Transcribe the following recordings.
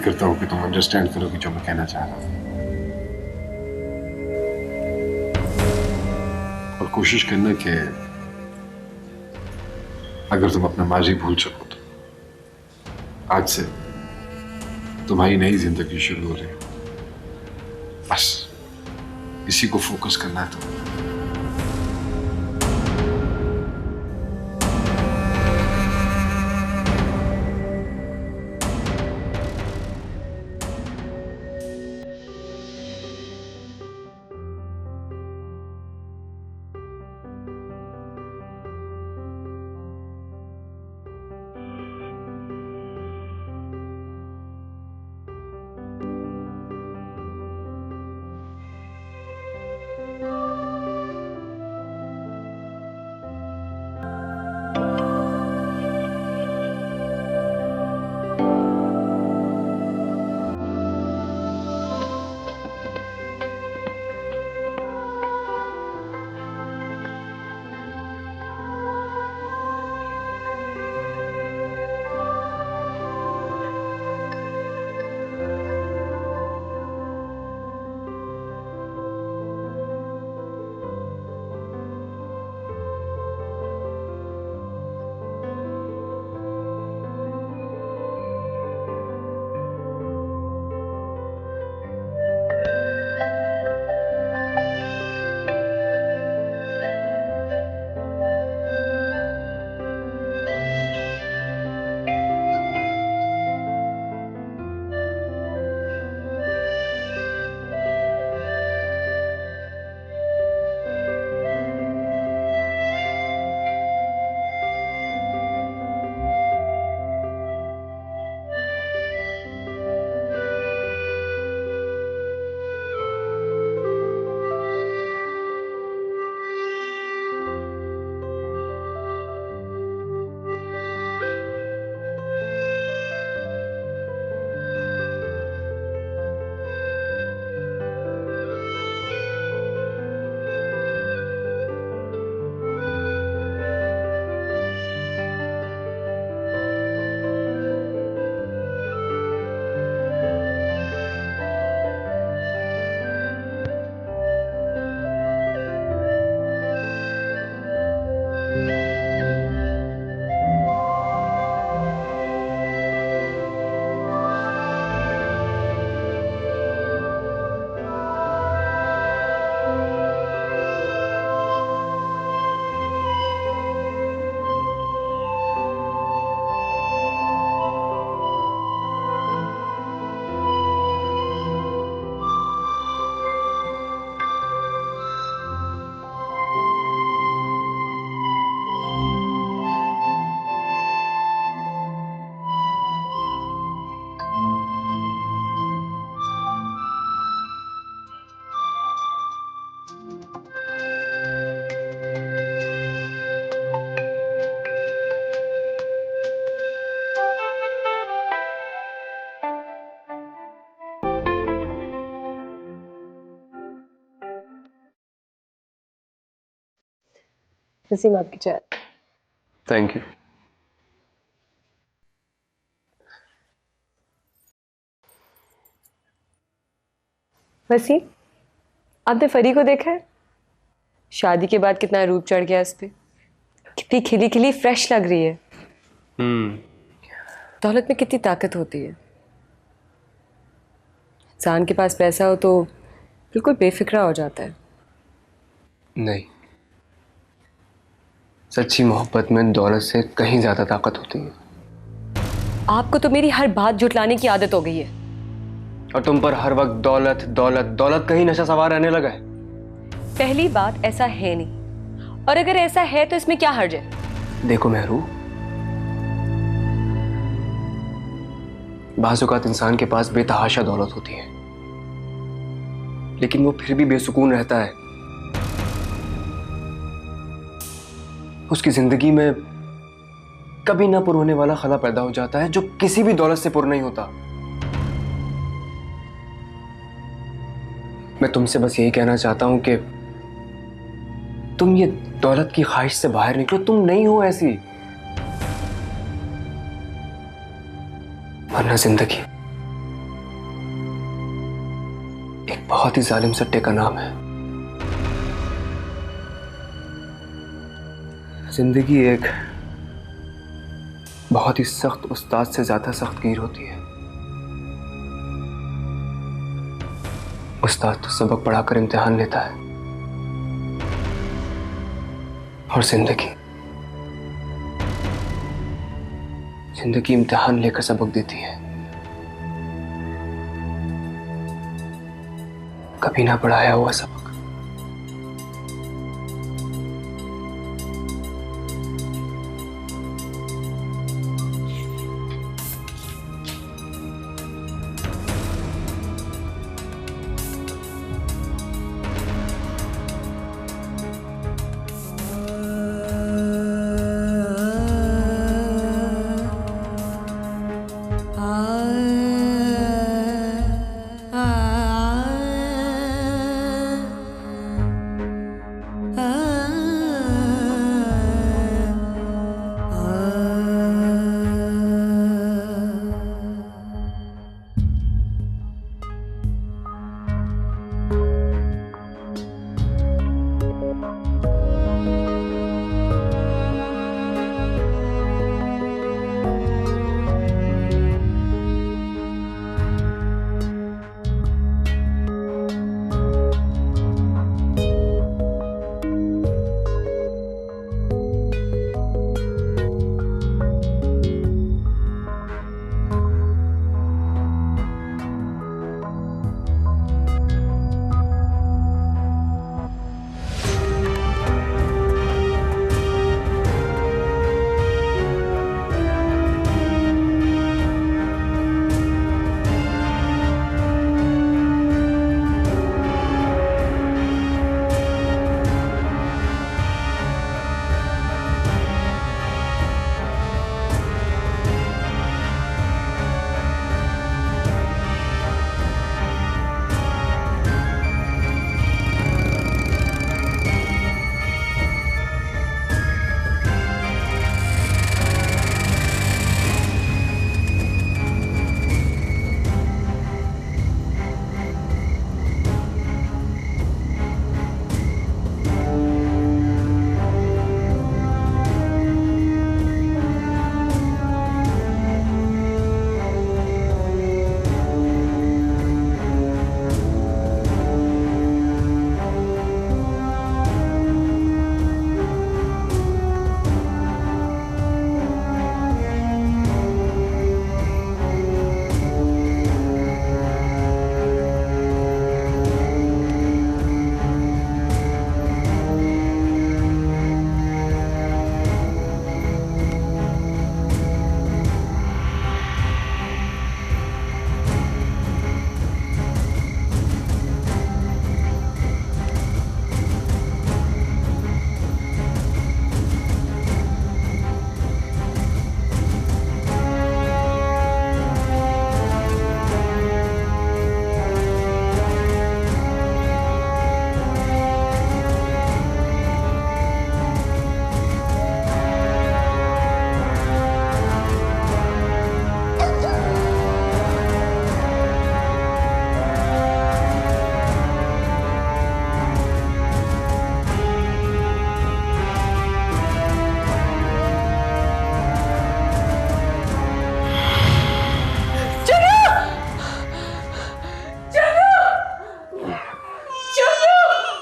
करता हूँ कि तुम अंडरस्टैंड करोगी जो मैं कहना चाह रहा हूँ, और कोशिश करना कि अगर तुम अपना माजी भूल सको तो आज से तुम्हारी नई जिंदगी शुरू हो रही है। बस इसी को फोकस करना है तुम्हें। नसीम आपकी चाय। Thank you. वसीम, आपने फरी को देखा है? शादी के बाद कितना रूप चढ़ गया इस पे, कितनी खिली खिली फ्रेश लग रही है। दौलत में कितनी ताकत होती है। इंसान के पास पैसा हो तो बिल्कुल बेफिक्रा हो जाता है। नहीं, सच्ची मोहब्बत में दौलत से कहीं ज्यादा ताकत होती है। आपको तो मेरी हर बात जुटलाने की आदत हो गई है। और तुम पर हर वक्त दौलत दौलत दौलत कहीं नशा सवार रहने लगा है। पहली बात, ऐसा है नहीं, और अगर ऐसा है तो इसमें क्या हर्ज है? देखो मेहरू, बाज़ औक़ात इंसान के पास बेतहाशा दौलत होती है, लेकिन वो फिर भी बेसुकून रहता है। उसकी जिंदगी में कभी ना पुर होने वाला खला पैदा हो जाता है जो किसी भी दौलत से पुर नहीं होता। मैं तुमसे बस यही कहना चाहता हूं कि तुम ये दौलत की ख्वाहिश से बाहर निकलो। तुम नहीं हो ऐसी, वरना जिंदगी बहुत ही जालिम सट्टे का नाम है। जिंदगी एक बहुत ही सख्त उस्ताद से ज्यादा सख्त गिर होती है। उस्ताद तो सबक पढ़ाकर इम्तिहान लेता है, और जिंदगी इम्तिहान लेकर सबक देती है। कभी ना पढ़ाया हुआ सबक।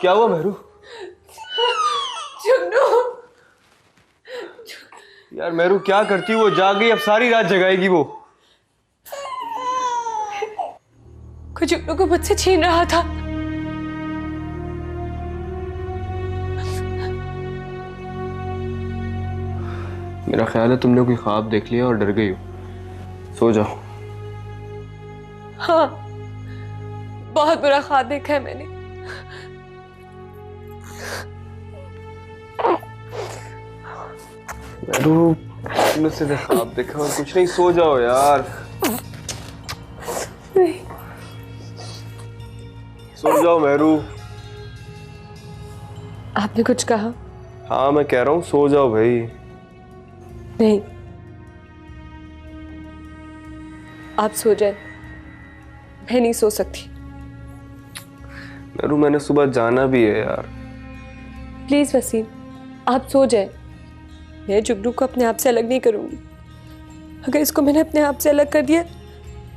क्या हुआ मेहरू? जुगनू, यार मेहरू क्या करती, वो जाग गई, अब सारी रात जगाएगी वो। कोई जुगनू को मुझसे छीन रहा था। मेरा ख्याल है तुमने कोई ख्वाब देख लिया और डर गई हो। सो जाओ। हाँ, बहुत बुरा ख्वाब देखा है मैंने। तुमने सिर्फ ख्वाब देखा और कुछ नहीं। सो जाओ यार। नहीं। सो जाओ मेहरू। आपने कुछ कहा? हाँ मैं कह रहा हूँ सो जाओ भाई। नहीं, आप सो जाए, मैं नहीं सो सकती। मेरू मैंने सुबह जाना भी है यार। प्लीज वसीम, आप सो जाए। मैं जुगनू को अपने आप से अलग नहीं करूंगी। अगर इसको मैंने अपने आप से अलग कर दिया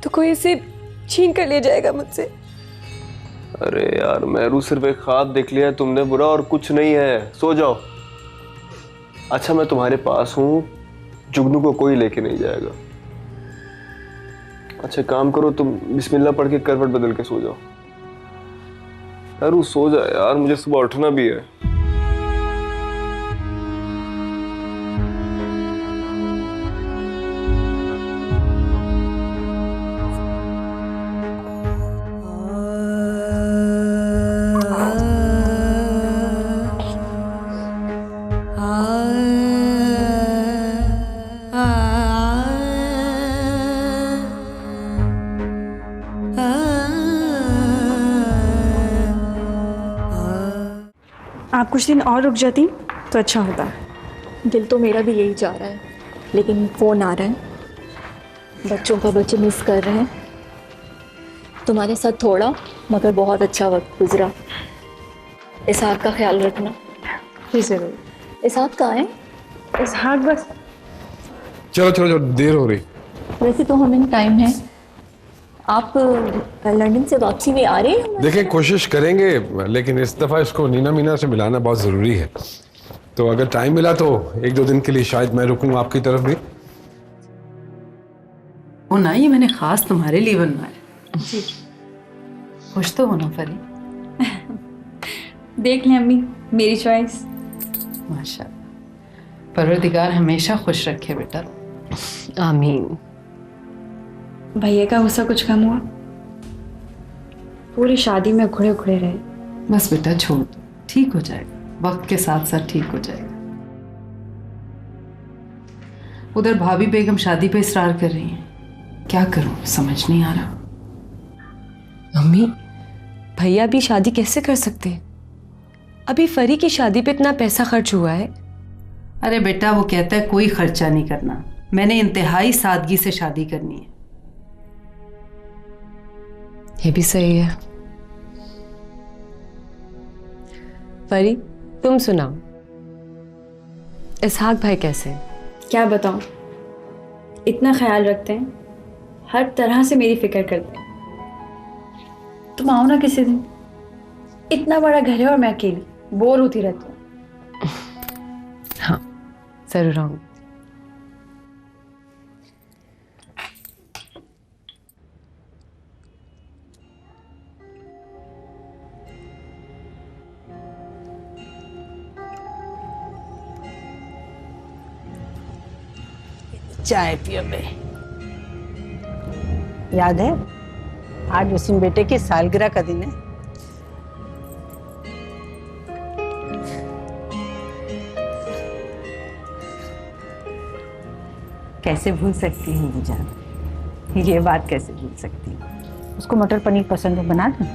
तो कोई इसे छीन कर ले जाएगा मुझसे। अरे यार मेरू, सिर्फ एक ख्वाब देख लिया है तुमने, बुरा और कुछ नहीं है, सो जाओ। अच्छा मैं तुम्हारे पास हूँ, जुगनू को कोई लेके नहीं जाएगा। अच्छा काम करो, तुम बिस्मिल्लाह पढ़ के करवट बदल के सो जाओ। मेरू सो जा यार, मुझे सुबह उठना भी है। आप कुछ दिन और रुक जाती तो अच्छा होता। दिल तो मेरा भी यही चाह रहा है, लेकिन फ़ोन आ रहा है, बच्चों का बच्चे मिस कर रहे हैं। तुम्हारे साथ थोड़ा मगर बहुत अच्छा वक्त गुजरा। इसहाक का ख्याल रखना। जी ज़रूर। इसहाक कहाँ है? इसहाक बस चलो चलो चलो, देर हो रही। वैसे तो हमें टाइम है। आप लंदन से वापसी में आ रहे हैं? देखें कोशिश करेंगे, लेकिन इस दफ़ा इसको नीना मीना से मिलाना बहुत ज़रूरी है। तो अगर टाइम मिला तो 1-2 दिन के लिए शायद मैं रुकूं आपकी तरफ भी। वो ना, ये मैंने खास तुम्हारे लिए बनवाया। जी खुश तो होना परी। देख लें अम्मी, मेरी चॉइस। माशाल्लाह, परवरदिगार हमेशा खुश रखे बेटा। आमीन। भैया का गुस्सा कुछ कम हुआ? पूरी शादी में घुड़े घुड़े रहे। बस बेटा छोड़ दो, ठीक हो जाएगा, वक्त के साथ साथ ठीक हो जाएगा। उधर भाभी बेगम शादी पे इसरार कर रही हैं, क्या करूं समझ नहीं आ रहा। मम्मी, भैया भी शादी कैसे कर सकते हैं? अभी फरी की शादी पे इतना पैसा खर्च हुआ है। अरे बेटा वो कहता है कोई खर्चा नहीं करना, मैंने इंतहाई सादगी से शादी करनी है। ये भी सही है। फरी तुम सुनाओ, इसहाक भाई कैसे हैं? क्या बताऊं, इतना ख्याल रखते हैं, हर तरह से मेरी फिक्र करते हैं। तुम आओ ना किसी दिन, इतना बड़ा घर है और मैं अकेली बोर होती रहती हूँ। हाँ जरूर आऊंगी। चाय पियो बे। याद है आज वसीम बेटे की सालगिरह का दिन है। कैसे भूल सकती हूँ बुजान, ये बात कैसे भूल सकती हूँ। उसको मटर पनीर पसंद है, बना दूँ?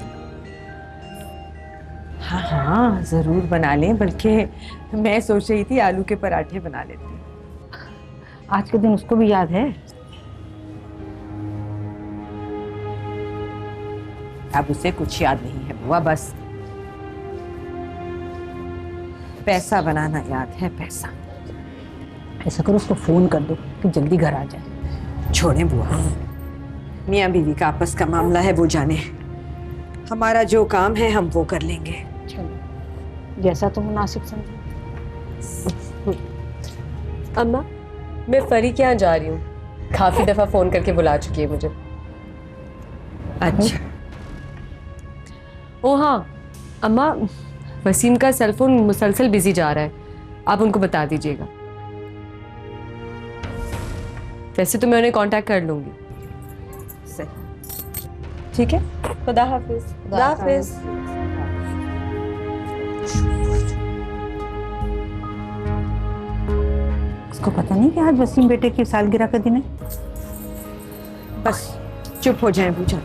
हाँ हाँ जरूर बना लें, बल्कि मैं सोच रही थी आलू के पराठे बना लेती। आज के दिन उसको भी याद है। अब उसे कुछ याद नहीं है बुआ, बस पैसा बनाना याद है, पैसा। ऐसा करो उसको फोन कर दो कि जल्दी घर आ जाए। छोड़े बुआ, मियाँ बीवी का आपस का मामला है, वो जाने। हमारा जो काम है हम वो कर लेंगे। चलो जैसा तुम मुनासिब समझो। अम्मा मैं फरी के यहाँ जा रही हूँ, काफी दफा फोन करके बुला चुकी है मुझे। अच्छा। ओ हाँ अम्मा, वसीम का सेलफोन मुसलसल बिजी जा रहा है, आप उनको बता दीजिएगा। वैसे तो मैं उन्हें कांटेक्ट कर लूंगी। सही, ठीक है, खुदा हाफिज। खुदा हाफिज। उसको पता नहीं कि आज वसीम बेटे की सालगिरह का दिन है। बस चुप हो जाए बुझा,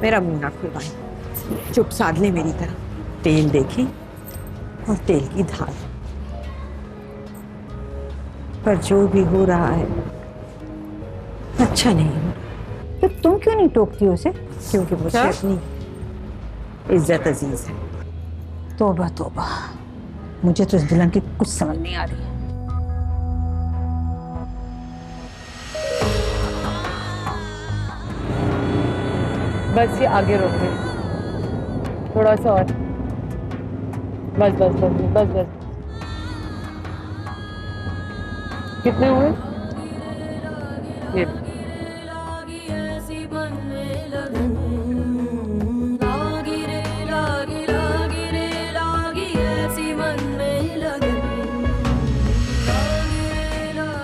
मेरा मुंह ना खुलवाए, चुप साध ले मेरी तरह। तेल देखी और तेल की धार, पर जो भी हो रहा है अच्छा नहीं हो रहा। तो तुम क्यों नहीं टोकती उसे? क्योंकि मुझे अपनी इज्जत अजीज है। तौबा तौबा, मुझे तो इस दुल्हन की कुछ समझ नहीं आ रही है। बस ये आगे रोके, थोड़ा सा और, बस बस बस बस बस। कितने हुए? ये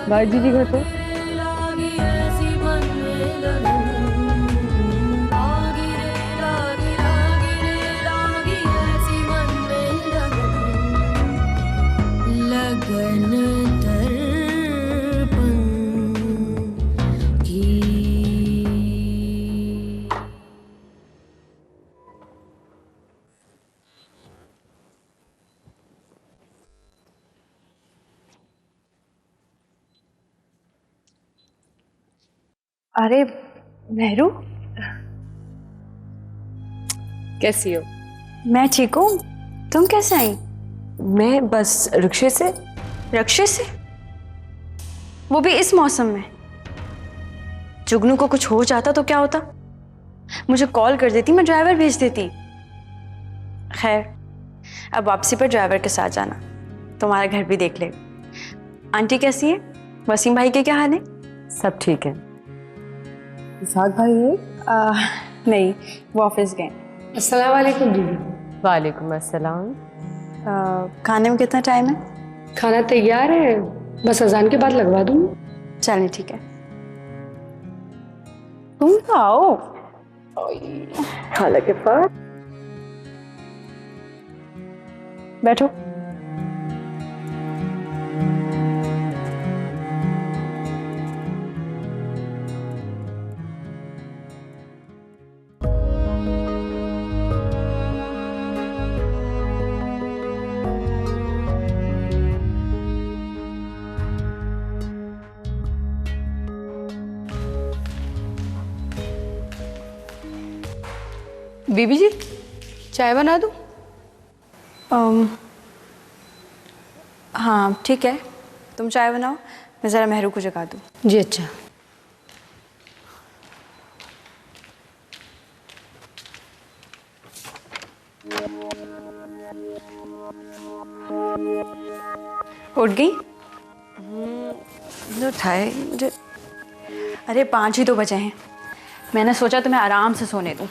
भाई दीदी घर तो अरे मेहरू, कैसी हो? मैं ठीक हूँ। तुम कैसे आई? मैं बस रिक्शे से। रक्षे से? वो भी इस मौसम में? जुगनू को कुछ हो जाता तो क्या होता? मुझे कॉल कर देती, मैं ड्राइवर भेज देती। खैर, अब वापसी पर ड्राइवर के साथ जाना, तुम्हारा घर भी देख ले। आंटी कैसी है? वसीम भाई के क्या हाल है? सब ठीक है। साथ भाई है? नहीं, वो ऑफिस गए। अस्सलाम वालेकुम दीदी। वालेकुम अस्सलाम। खाने में कितना टाइम है? खाना तैयार है, बस अजान के बाद लगवा दूँ। चलें, ठीक है। तुम तो आओ। खाला के पास बैठो। बीबी जी, चाय बना दूँ? हाँ ठीक है, तुम चाय बनाओ, मैं ज़रा मेहरू को जगा दूँ। जी अच्छा। उठ गई? उठाए मुझे। अरे 5 ही तो बजे हैं, मैंने सोचा तुम्हें आराम से सोने दूँ।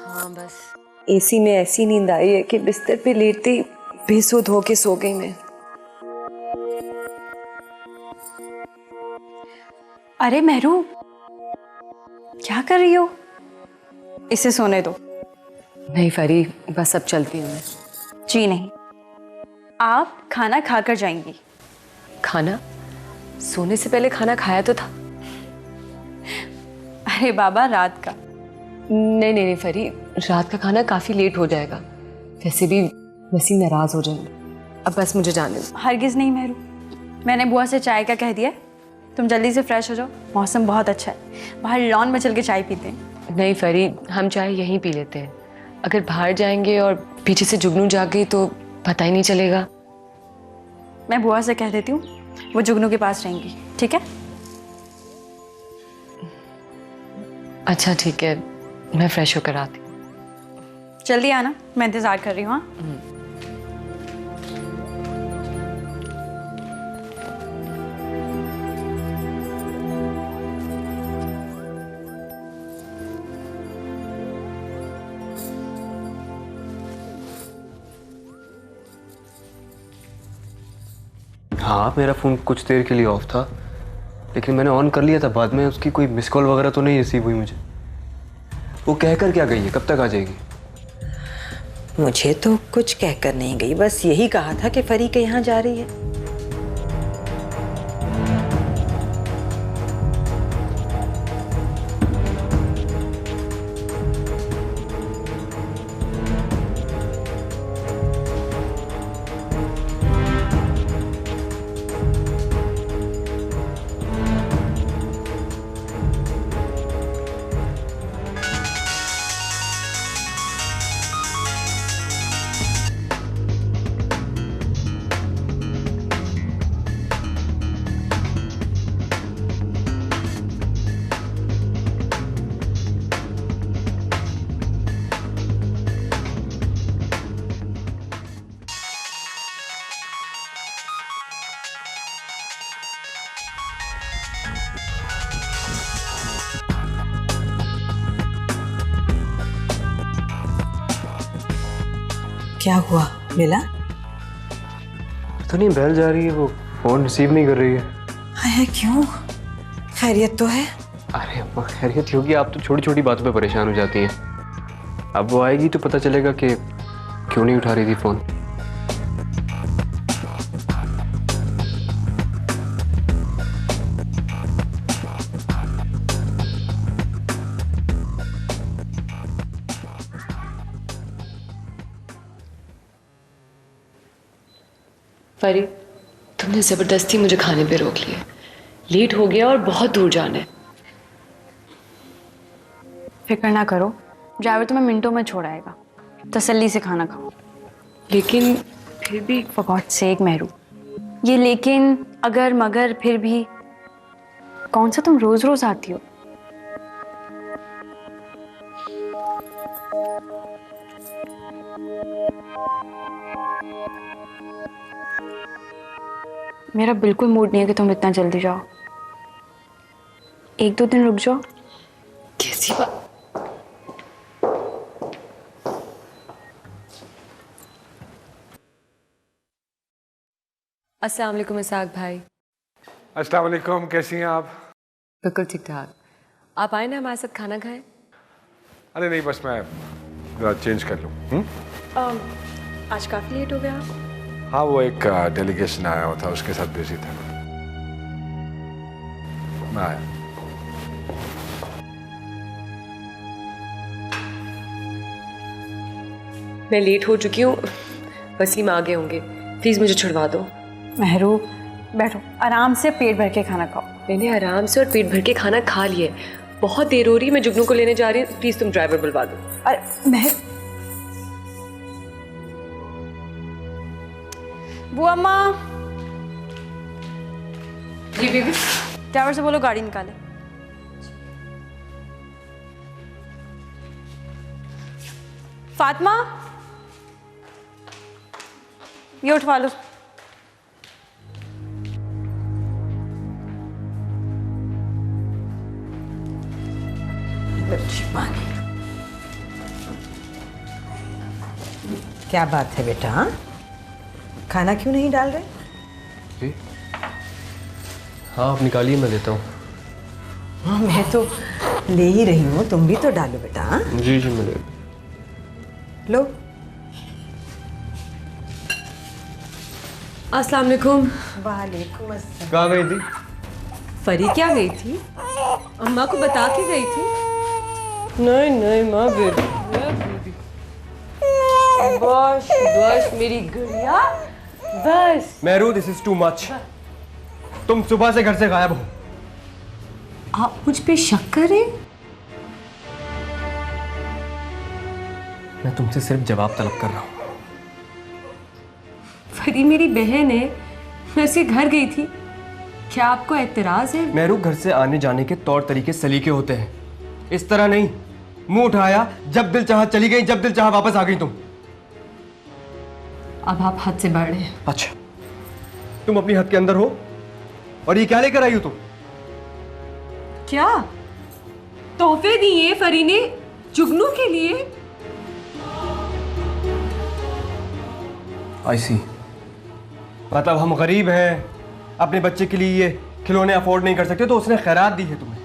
हाँ बस एसी में ऐसी नींद आई है कि बिस्तर पे लेटते ही बेसुध होके सो गई मैं। अरे मेहरू, क्या कर रही हो? इसे सोने दो। नहीं फरी, बस अब चलती हूँ मैं। जी नहीं, आप खाना खाकर जाएंगी। खाना? सोने से पहले खाना खाया तो था। अरे बाबा, रात का। नहीं नहीं नहीं फरी, रात का खाना काफी लेट हो जाएगा, वैसे भी वसीम नाराज हो जाएंगे। अब बस मुझे जाने दो। हरगिज नहीं मेहरू, मैंने बुआ से चाय का कह दिया। तुम जल्दी से फ्रेश हो जाओ, मौसम बहुत अच्छा है, बाहर लॉन में चल के चाय पीते हैं। नहीं फरी, हम चाय यहीं पी लेते हैं। अगर बाहर जाएंगे और पीछे से जुगनू जाग गई तो पता ही नहीं चलेगा। मैं बुआ से कह देती हूँ, वो जुगनू के पास रहेंगी, ठीक है? अच्छा ठीक है, मैं फ्रेश होकर आती। जल्दी आना, मैं इंतज़ार कर रही हूँ। हाँ, हाँ, मेरा फ़ोन कुछ देर के लिए ऑफ था, लेकिन मैंने ऑन कर लिया था। बाद में उसकी कोई मिस कॉल वगैरह तो नहीं रिसीव हुई मुझे। वो कहकर क्या गई है, कब तक आ जाएगी? मुझे तो कुछ कहकर नहीं गई, बस यही कहा था कि फरी के यहाँ जा रही है। क्या हुआ मिला? पता नहीं बेल जा रही है, वो फोन रिसीव नहीं कर रही है। है क्यों? खैरियत तो है? अरे अम्मा खैरियत ही होगी, आप तो छोटी छोटी बातों पे परेशान हो जाती हैं। अब वो आएगी तो पता चलेगा कि क्यों नहीं उठा रही थी फोन। परी, तुमने जबरदस्ती मुझे खाने पे रोक लिया। लेट हो गया और बहुत दूर जाना है। फिक्र ना करो, ड्राइवर तुम्हें मिनटों में छोड़ आएगा। तसल्ली से खाना खाओ। लेकिन फिर भी फॉर गॉड सेक मेहरू, ये लेकिन अगर मगर फिर भी कौन सा तुम रोज रोज आती हो? मेरा बिल्कुल मूड नहीं है कि तुम इतना जल्दी जाओ। एक दो दिन रुक जाओ। कैसी बात? अस्सलाम वालेकुम इसाक भाई। अस्सलाम वालेकुम, कैसी हैं आप? बिल्कुल ठीक ठाक। आप आए ना हमारे साथ खाना खाएं? अरे नहीं, बस मैं चेंज कर लूँ। आज काफ़ी लेट हो गया आप। हाँ, वो एक डेलीगेशन आया हुआ था, उसके साथ बिजी था मैं आया। मैं लेट हो चुकी हूँ, वसीम आ गए होंगे। प्लीज़ मुझे छुड़वा दो। मेहरू बैठो, आराम से पेट भर के खाना खाओ। मैंने आराम से और पेट भर के खाना खा लिया है। बहुत देर हो रही है, मैं जुगनू को लेने जा रही हूँ। प्लीज़ तुम ड्राइवर बुलवा दो। अरे मेहर, बुआ अम्मा, जी बेबी। ड्राइवर से बोलो गाड़ी निकाले। फातिमा, ये उठवा लो। क्या बात है बेटा? हाँ, खाना क्यों नहीं डाल रहे? जी हाँ, आप निकालिए, मैं देता हूँ। हाँ, मैं तो ले ही रही हूँ, तुम भी तो डालो बेटा। हाँ? जी जी मैं ले। लो। अस्सलाम वालेकुम। वालेकुम अस्सलाम। कहाँ गई थी? फरी क्या गई थी? अम्मा को बता के गई थी। नहीं नहीं माँ, बेबी बस बस मेरी गुड़िया, बस। Mehru, this is too much. तुम सुबह से घर से गायब हो। आप मुझ पे शक करें? मैं तुमसे सिर्फ जवाब तलब कर रहा हूँ। फरी मेरी बहन है, मैं उसके घर गई थी। क्या आपको एतराज है? मेहरू, घर से आने जाने के तौर तरीके सलीके होते हैं, इस तरह नहीं। मुंह उठाया, जब दिल चाहा चली गई, जब दिल चाहा वापस आ गई तुम। अब आप हद से बढ़ रहे हैं। अच्छा, तुम अपनी हद के अंदर हो, और ये क्या लेकर आई हो तुम? क्या तोहफे दिए फरी ने जुगनू के लिए? आई सी। मतलब हम गरीब हैं, अपने बच्चे के लिए ये खिलौने अफोर्ड नहीं कर सकते, तो उसने खैरात दी है तुम्हें।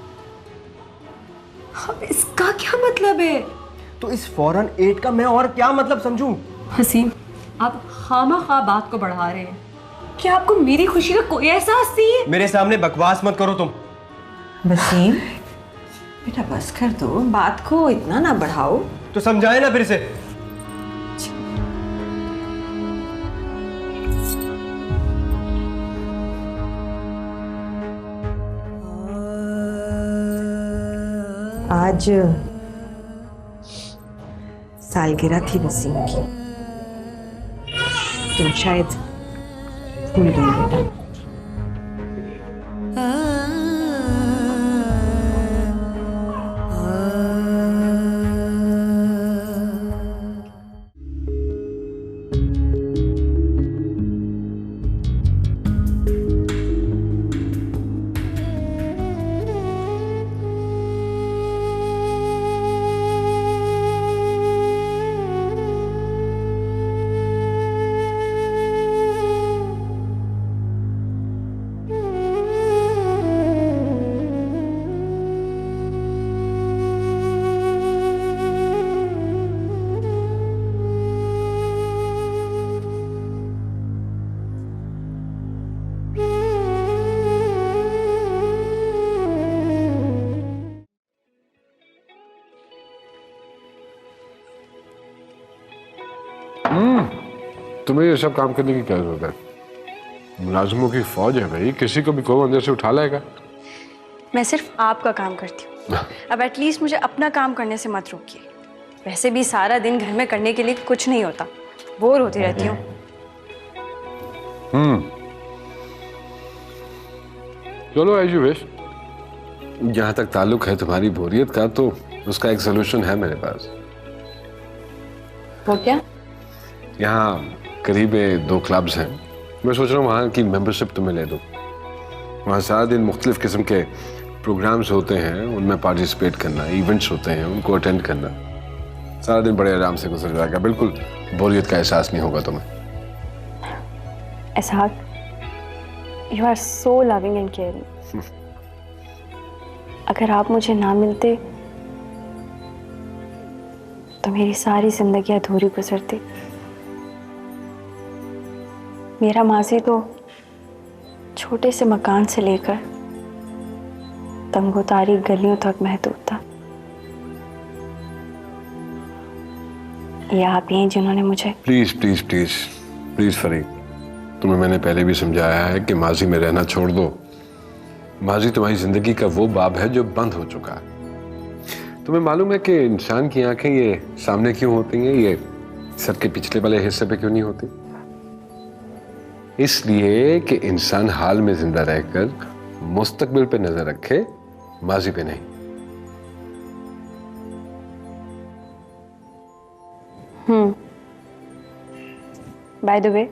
अब इसका क्या मतलब है? तो इस फौरन एड का मैं और क्या मतलब समझूं? हसीम, आप खामा बात को बढ़ा रहे हैं। क्या आपको मेरी खुशी का कोई एहसास नहीं है? मेरे सामने बकवास मत करो तुम। वसीम बेटा, बस कर दो, बात को इतना ना बढ़ाओ। तो समझाए ना फिर से। आज सालगिरह थी वसीम की, तुम शायद भूल गई बेटा। तुम्हें ये सब काम करने की क्या जरूरत है? मुलाजिमों की फौज है भाई, किसी को भी कहो अंदर से उठा लाएगा। मैं सिर्फ आपका काम करती हूँ, अब एटलीस्ट मुझे अपना काम करने से मत रोकिए। वैसे भी सारा दिन घर में करने के लिए कुछ नहीं होता, बोर होती रहती हूँ। चलो एज यू विश। जहां तक ताल्लुक है तुम्हारी बोरियत का, तो उसका एक सोल्यूशन है मेरे पास। वो क्या? यहाँ करीब 2 क्लब्स हैं, मैं सोच रहा हूँ वहाँ की मेंबरशिप तुम्हें ले दूँ। वहाँ सारा दिन मुख्तलिफ किस्म के प्रोग्राम्स होते हैं, उनमें पार्टिसिपेट करना, इवेंट्स होते हैं, उनको अटेंड करना। सारा दिन बड़े आराम से गुजर जाएगा, बिल्कुल बोरियत का एहसास नहीं होगा तुम्हें। Ishaq, you are so loving and caring. अगर आप मुझे ना मिलते तो मेरी सारी जिंदगी अधूरी गुजरती। मेरा माजी तो छोटे से मकान से लेकर तंगोतारी गलियों तक महदूद था। ये आप ही हैं जिन्होंने मुझे। Please please please please Farid, तुम्हें मैंने पहले भी समझाया है कि माजी में रहना छोड़ दो। माजी तुम्हारी जिंदगी का वो बाब है जो बंद हो चुका है। तुम्हें मालूम है कि इंसान की आंखें ये सामने क्यों होती हैं, ये सर के पिछले वाले हिस्से पे क्यों नहीं होती? इसलिए कि इंसान हाल में जिंदा रहकर मुस्तकबिल पे नजर रखे, माजी पे नहीं। बाय द वे,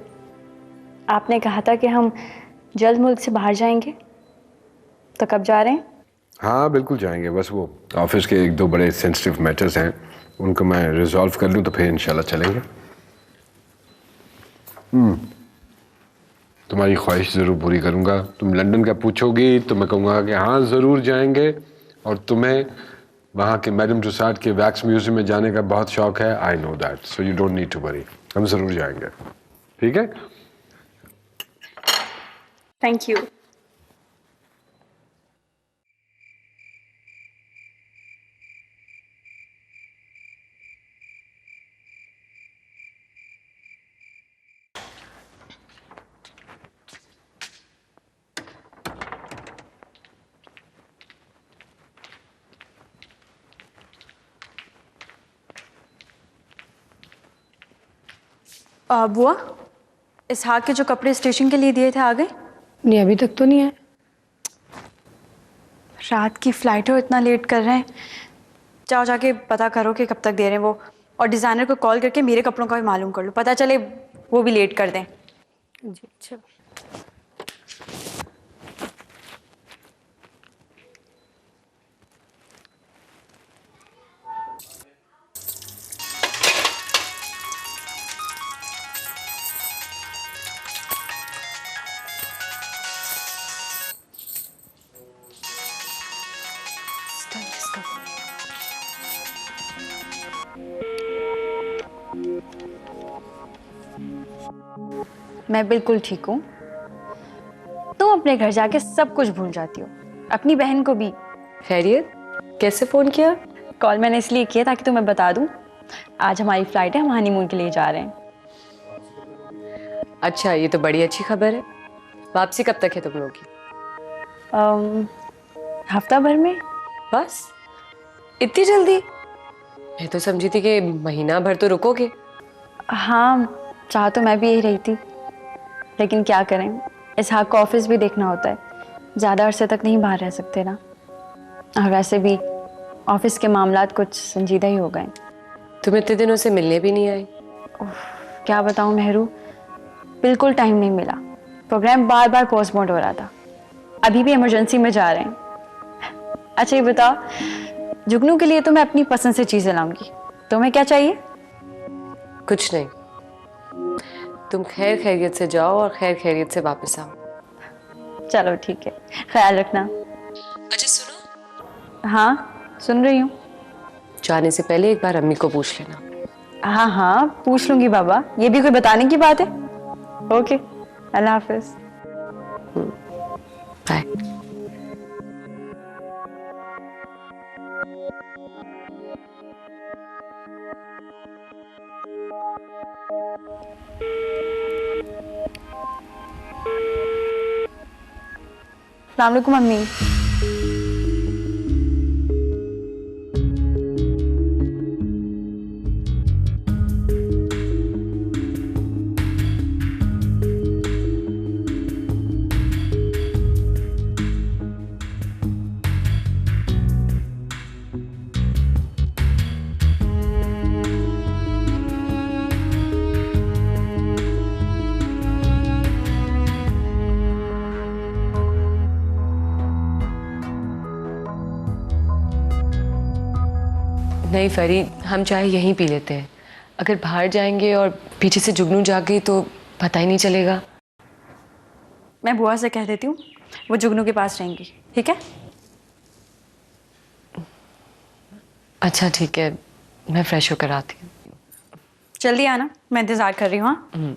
आपने कहा था कि हम जल्द मुल्क से बाहर जाएंगे, तो कब जा रहे हैं? हाँ बिल्कुल जाएंगे, बस वो ऑफिस के 1-2 बड़े सेंसिटिव मैटर्स हैं, उनको मैं रिजॉल्व कर लूँ तो फिर इंशाल्लाह चलेंगे। तुम्हारी ख्वाहिश ज़रूर पूरी करूँगा। तुम लंदन का पूछोगी तो मैं कहूँगा कि हाँ ज़रूर जाएंगे, और तुम्हें वहाँ के मैडम टुसाड के वैक्स म्यूजियम में जाने का बहुत शौक है। I know that, so you don't need to worry, हम ज़रूर जाएंगे, ठीक है? Thank you. बुआ, इसहाक के जो कपड़े स्टेशन के लिए दिए थे आ गए? नहीं, अभी तक तो नहीं है। रात की फ्लाइट हो, इतना लेट कर रहे हैं। जाओ जाके पता करो कि कब तक दे रहे हैं वो, और डिज़ाइनर को कॉल करके मेरे कपड़ों का भी मालूम कर लो, पता चले वो भी लेट कर दें। जी अच्छा। मैं बिल्कुल ठीक हूँ। तुम अपने घर जाके सब कुछ भूल जाती हो, अपनी बहन को भी। खैरियत? कैसे फोन किया? कॉल मैंने इसलिए किया ताकि तुम्हें बता दूं, आज हमारी फ्लाइट है, हम हनीमून के लिए जा रहे हैं। अच्छा, ये तो बड़ी अच्छी खबर है। वापसी कब तक है तुम लोगों की? हफ्ता भर में। बस इतनी जल्दी? मैं तो समझी थी कि महीना भर तो रुकोगे। हाँ, चाह तो मैं भी यही रही थी, लेकिन क्या करें, इसहाक को ऑफिस भी देखना होता है, ज़्यादा अरसे तक नहीं बाहर रह सकते ना। और वैसे भी ऑफिस के मामलात कुछ संजीदा ही हो गए। तुम इतने दिनों से मिलने भी नहीं आई। क्या बताऊँ मेहरू, बिल्कुल टाइम नहीं मिला। प्रोग्राम बार बार पोस्टपोन हो रहा था, अभी भी इमरजेंसी में जा रहे हैं। अच्छा ये बताओ, जुगनू के लिए तो मैं अपनी पसंद से चीज़ें लाऊंगी, तुम्हें क्या चाहिए? कुछ नहीं, तुम खैर खैरियत से जाओ और खैर खैरियत से वापस आओ। चलो ठीक है, ख्याल रखना। अच्छा सुनो। हाँ सुन रही हूँ। जाने से पहले एक बार अम्मी को पूछ लेना। हाँ हाँ पूछ लूंगी बाबा, ये भी कोई बताने की बात है। ओके, अल्लाह हाफिज। बाय। अस्सलाम वालेकुम मम्मी। नहीं फरी, हम चाय यहीं पी लेते हैं। अगर बाहर जाएंगे और पीछे से जुगनू जाग गई तो पता ही नहीं चलेगा। मैं बुआ से कह देती हूँ, वो जुगनू के पास रहेंगी, ठीक है? अच्छा ठीक है, मैं फ्रेश होकर आती हूँ। जल्दी आना, मैं इंतज़ार कर रही हूँ। हाँ,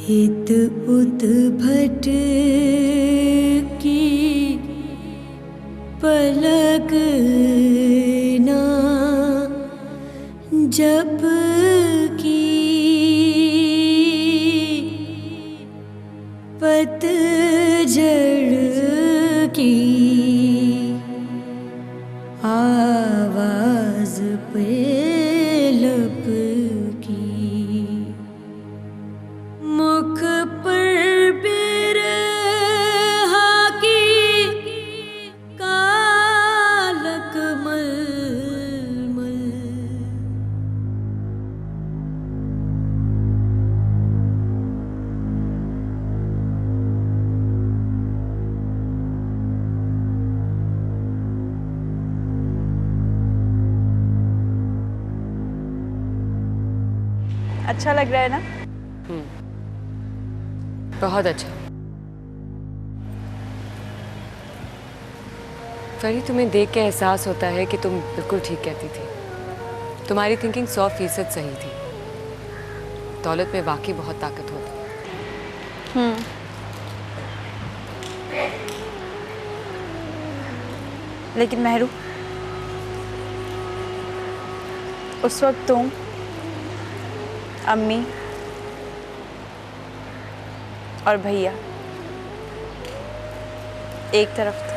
हित उत भट की पलक ना जब की पतझड़ की आवाज पे लब की मुख पर बिरहा की कालक मलमल। अच्छा लग रहा है ना? बहुत अच्छा। फरी, तुम्हें देख के एहसास होता है कि तुम बिल्कुल ठीक कहती थी। तुम्हारी थिंकिंग 100% सही थी। दौलत में वाकई बहुत ताकत होती है। लेकिन मेहरू, उस वक्त तुम, अम्मी और भैया एक तरफ था,